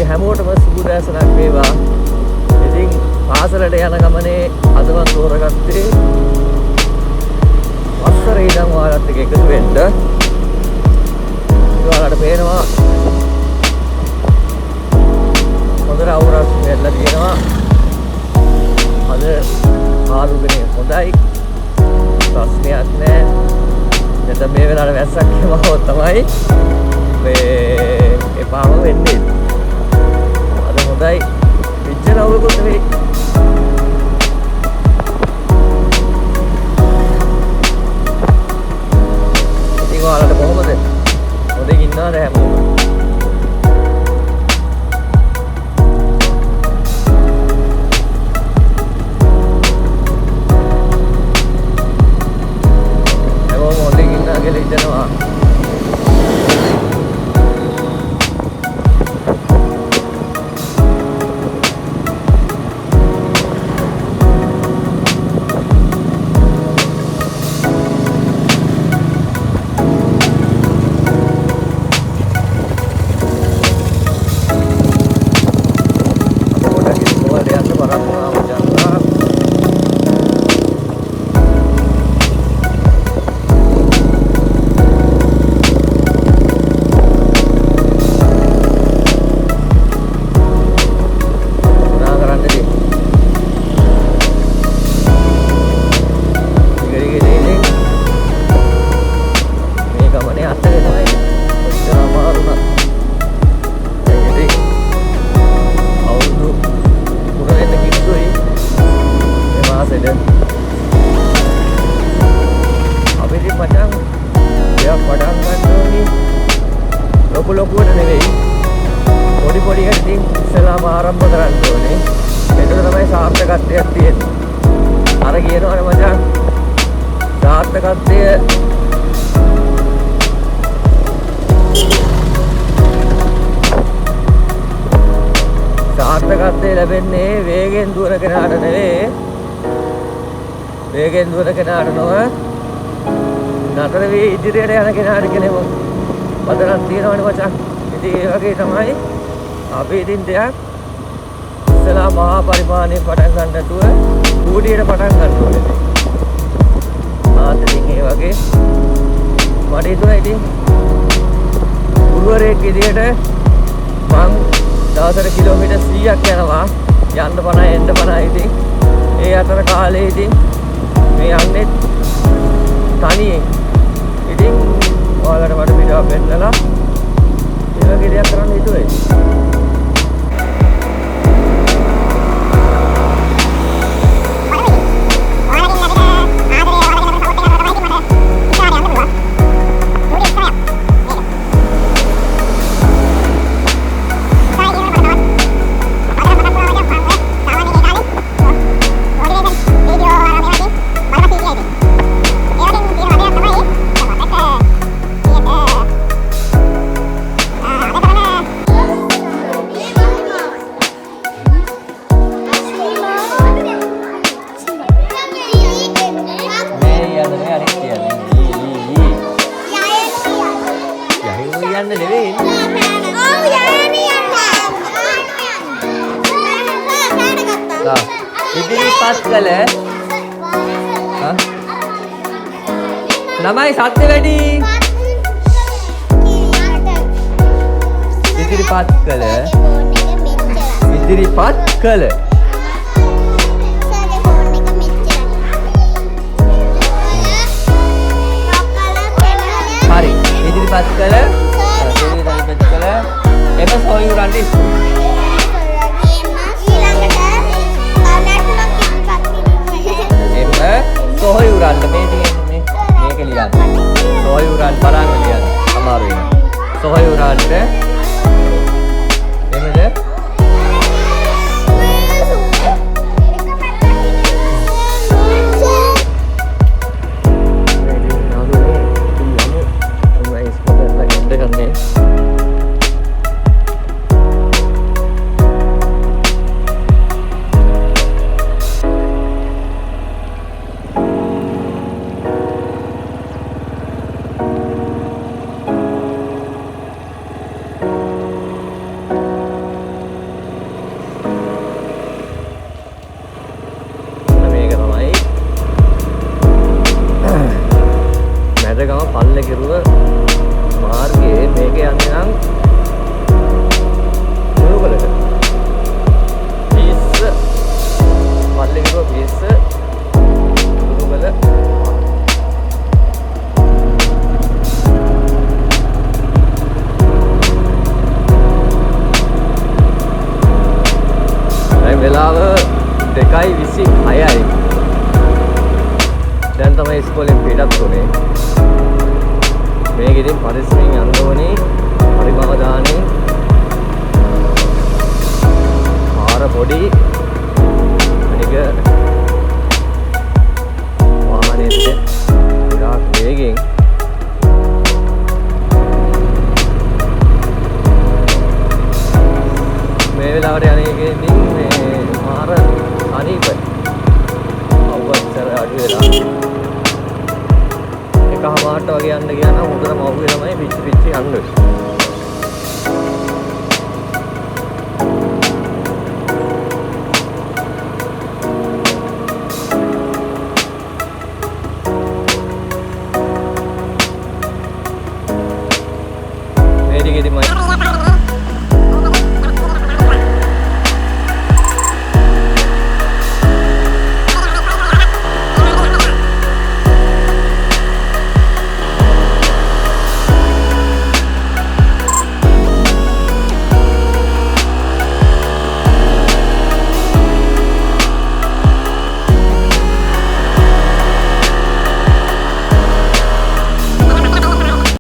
හැමෝටම සුබ දැසනක් වේවා. ඉතින් පාසලට යන ගමනේ අද මම තෝරගත්තේ වස්සරේ ඉඳන් ඔයාලත් එක්ක එකතු වෙන්න. ඔයාලට පේනවා හොඳට අවුරස් වෙලා තියෙනවා. අද ආලුගනේ හොඳයි. ප්‍රශ්නයක් නැහැ. නැත්නම් මේ වෙලාවට වැස්සක් එවවොත් තමයි මේ එපාම වෙන්නේ. අද හොඳයි. පිච්චන අවුරුකුත් නෙවෙයි. ඉතින් ඔයාලට කොහොමද? හොඳින් ඉන්නවද හැමෝම? Januari. ලොකුවට නෙවෙයි පොඩි පොඩි හැටින් ඉස්සලාම ආරම්භ කරන්න ඕනේ. එතකොට තමයි සාර්ථකත්වයක් තියෙන්නේ. අර කියනවනේ මචං සාර්ථකත්වය ලැබෙන්නේ වේගෙන් දුවන කෙනාට නෙවෙයි. වේගෙන් දුවන කෙනාට නොව නතර වී ඉදිරියට යන කෙනාට කෙනෙමු පදනක් තියෙනවනේ මචං. ඉතින් ඒ වගේ තමයි අපි ඉතින් දෙයක් ඉස්සලා මහා පරිමාණයෙන් පටන් ගන්න නැතුව කූඩියට පටන් ගන්න ඕනේ. ඉතින් ඒ වගේ මට හිතුණා ඉතින් ගුරුවරයෙක් විදියට මං දවසට කිලෝමීටර් 100ක් යනවා. යන්න 50 එන්න 50. ඉතින් ඒ අතර කාලේ ඉතින් මේ යන්නේ තනියෙන්. ඉතින් ඔයාලට මට වීඩියෝ පෙන්නලා ඒ වගේ දෙයක් කරන්න හිතුවේ. ළමයි සත්‍ය වැඩි ඉදිරිපත් කළ හරි ඉදිරිපත් කළ එම සොයුරන්ට සොහයුරන්ට මේ තියෙන්නේ මේක ලියන්න. සොහයුරන් බලන්න ලියන්න. අමාරු වෙනවා. සොහයුරන්ට එමෙද පල්ලෙකිරුව මාර්ගයේ මේක යන්නේ නම් මුළුගලට. පිස්ස පල්ලෙකිරුව පිස්ස මුළුගල වෙලාව 2:26යි. දැන් තමයි ඉස්කෝලෙන් පිටත් වුනේ. මේක ඉතින් පරිස්සමෙන් යන්න ඕනේ. පරිමව දානේ. පාර පොඩි. අනික වාහනේත් ගාක් වේගෙන් මේ වෙලාවට යන්නේ ඉතින් මේ මාර අනීප අවුස්සර අඩු වෙලා එකමාරට වගේ යන්න ගියා නම් හොඳට මව්වේ ළමයි පිච්චි පිච්චි යන්නේ. මේ දිගේදී මම